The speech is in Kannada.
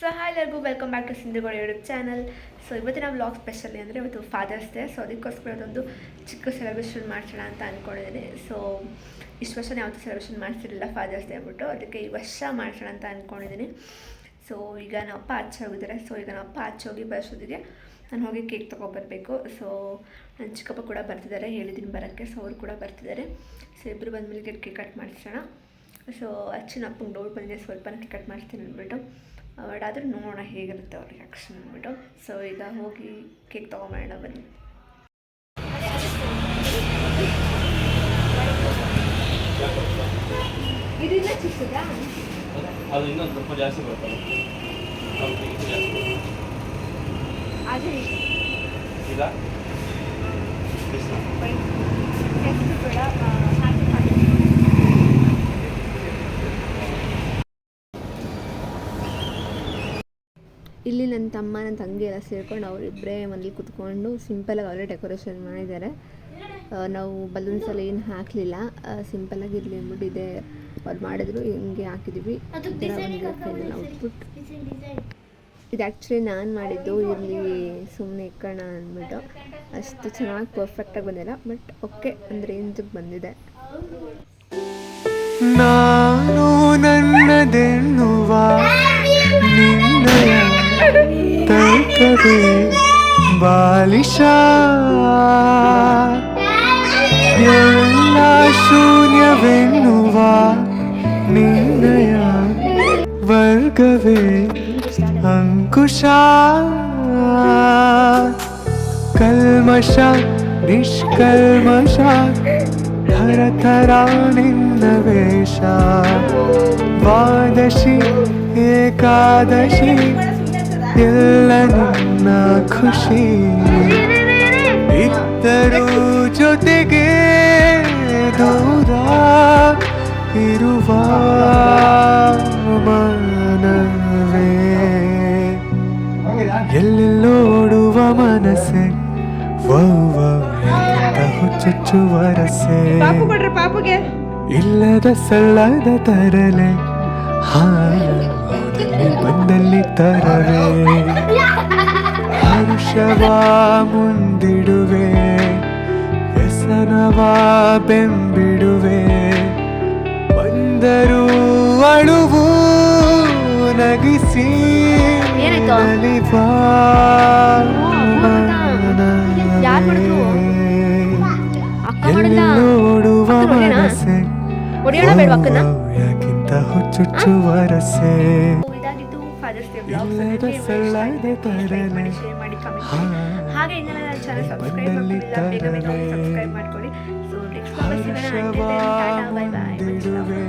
ಸೊ ಹಾಯ್ ಎಲ್ಲರಿಗೂ ವೆಲ್ಕಮ್ ಬ್ಯಾಕ್ ಟು ಸಿಂಧುಗಳು ಯೂಟ್ಯೂಬ್ ಚಾನಲ್. ಸೊ ಇವತ್ತಿನ ವ್ಲಾಗ್ ಸ್ಪೆಷಲಿ ಅಂದರೆ ಇವತ್ತು ಫಾದರ್ಸ್ ಡೇ. ಸೊ ಅದಕ್ಕೋಸ್ಕರ ಅದೊಂದು ಚಿಕ್ಕ ಸೆಲೆಬ್ರೇಷನ್ ಮಾಡ್ಸೋಣ ಅಂತ ಅಂದ್ಕೊಂಡಿದ್ದೀನಿ. ಸೊ ಇಷ್ಟು ವರ್ಷ ಯಾವತ್ತೂ ಸೆಲೆಬ್ರೇಷನ್ ಮಾಡಿಸಿರಲಿಲ್ಲ ಫಾದರ್ಸ್ ಡೇ ಅಂದ್ಬಿಟ್ಟು, ಅದಕ್ಕೆ ಈ ವರ್ಷ ಮಾಡ್ಸೋಣ ಅಂತ ಅಂದ್ಕೊಂಡಿದ್ದೀನಿ. ಸೊ ಈಗ ನಮ್ಮ ಅಪ್ಪ ಆಚೆ ಹೋಗಿದ್ದಾರೆ. ಸೊ ಈಗ ನಮ್ಮ ಅಪ್ಪ ಆಚೆ ಹೋಗಿ ಬರೋದಿಗೆ ನಾನು ಹೋಗಿ ಕೇಕ್ ತೊಗೊಬರ್ಬೇಕು. ಸೊ ನನ್ನ ಚಿಕ್ಕಪ್ಪ ಕೂಡ ಬರ್ತಿದ್ದಾರೆ, ಹೇಳಿದ್ದೀನಿ ಬರೋಕ್ಕೆ. ಸೊ ಅವರು ಕೂಡ ಬರ್ತಿದ್ದಾರೆ. ಸೊ ಇಬ್ಬರು ಬಂದಮೇಲೆ ಕೇಕ್ ಕಟ್ ಮಾಡಿಸೋಣ. ಸೊ ಅಚ್ಚಿನ ಅಪ್ಪಂಗೆ ಡೌಟ್ ಬಂದಿದೆ, ಸ್ವಲ್ಪ ಕೇಕ್ ಕಟ್ ಮಾಡ್ತೀನಿ ಅಂದ್ಬಿಟ್ಟು. ಬಟ್ ಆದರೂ ನೋಡೋಣ ಹೇಗಿರುತ್ತೆ ಅವ್ರ ರಿಯಾಕ್ಷನ್ ಅಂದ್ಬಿಟ್ಟು. ಸೊ ಈಗ ಹೋಗಿ ಕೇಕ್ ತೊಗೊಂಬರೋಣ ಬನ್ನಿ. ಇದರಿಂದ ಚಿಕ್ಕದಾ? ಅದು ಇನ್ನೊಂದು ಸ್ವಲ್ಪ ಜಾಸ್ತಿ ಬರ್ತದೆ. ಅದೇ ಈಗ ಇಲ್ಲಿ ನನ್ನ ತಮ್ಮ ನನ್ನ ತಂಗಿ ಎಲ್ಲ ಸೇರ್ಕೊಂಡು ಅವರಿಬ್ಬರೇ ಮನೇಲಿ ಕೂತ್ಕೊಂಡು ಸಿಂಪಲಾಗಿ ಅವರೇ ಡೆಕೋರೇಷನ್ ಮಾಡಿದ್ದಾರೆ. ನಾವು ಬಲೂನ್ಸ್ ಎಲ್ಲ ಏನು ಹಾಕಲಿಲ್ಲ, ಸಿಂಪಲಾಗಿ ಇರಲಿ ಅಂದ್ಬಿಟ್ಟು ಇದೆ ಅವ್ರು ಮಾಡಿದ್ರು, ಹಿಂಗೆ ಹಾಕಿದ್ವಿ. ಫೈನಲ್ ಔಟ್ಪುಟ್ ಇದು ಆ್ಯಕ್ಚುಲಿ ನಾನು ಮಾಡಿದ್ದು, ಇಲ್ಲಿ ಸುಮ್ಮನೆ ಇಕ್ಕೋಣ ಅಂದ್ಬಿಟ್ಟು. ಅಷ್ಟು ಚೆನ್ನಾಗಿ ಪರ್ಫೆಕ್ಟಾಗಿ ಬಂದಿಲ್ಲ, ಬಟ್ ಓಕೆ ಅಂದರೆ ರೇಂಜಿಗೆ ಬಂದಿದೆ. ನಾನು ನನ್ನದೆನ್ನುವ ನಿನ್ನಯ ತರ್ಕವೇ ಬಾಲಿಶ, ಎಲ್ಲ ಶೂನ್ಯವೆನ್ನುವ ನಿನ್ನಯ ವರ್ಗವೇ ಅಂಕುಶ, ಕಲ್ಮಶ ನಿಷ್ಕಲ್ಮಶ ಥರ ನಿನ್ನ ವೇಷ, ದ್ವಾದಶಿ ಏಕಾದಶಿ ಎಲ್ಲ ನಿನ್ನ ಖುಷಿ, ಇದ್ದರೂ ಜೊತೆಗೆ ದೂರ ಇರುವ ಮನವೇ, ಎಲ್ಲೆಲ್ಲೋಡುವ ಮನಸ್ಸೆ ಹುಚ್ಚುಚ್ಚುವ ರಸೆ, ಇಲ್ಲದ ಸಲ್ಲದ ತರಲೆ ಬಂದಲ್ಲಿ ತರವೇ, ಹರುಷವ ಮುಂದಿಡುವೆ ವ್ಯಸನವ ಬೆಂಬಿಡುವೆ, ಬಂದರೂ ಅಳುವು ನಗಿಸಿ ನಲಿವಾ ಎಲ್ಲೋಡುವ ಮನಸ್ಸೆ ಯಾಕಿಂತ ಹುಚ್ಚುಚ್ಚುವ ರಸೆ, ಇಲ್ಲದ ಸಲ್ಲದ ತರಲೆ ಹಾಗೆ ಇನ್ನೆಲ್ಲ ನನ್ನ ಚಾನಲ್ ಸಬ್ಸ್ಕ್ರೈಬ್ ಮಾಡ್ಕೊಳ್ಳಿ. ಸೊ ನೆಕ್ಸ್ಟ್ ಹರುಷವ ಮುಂದಿಡುವೆ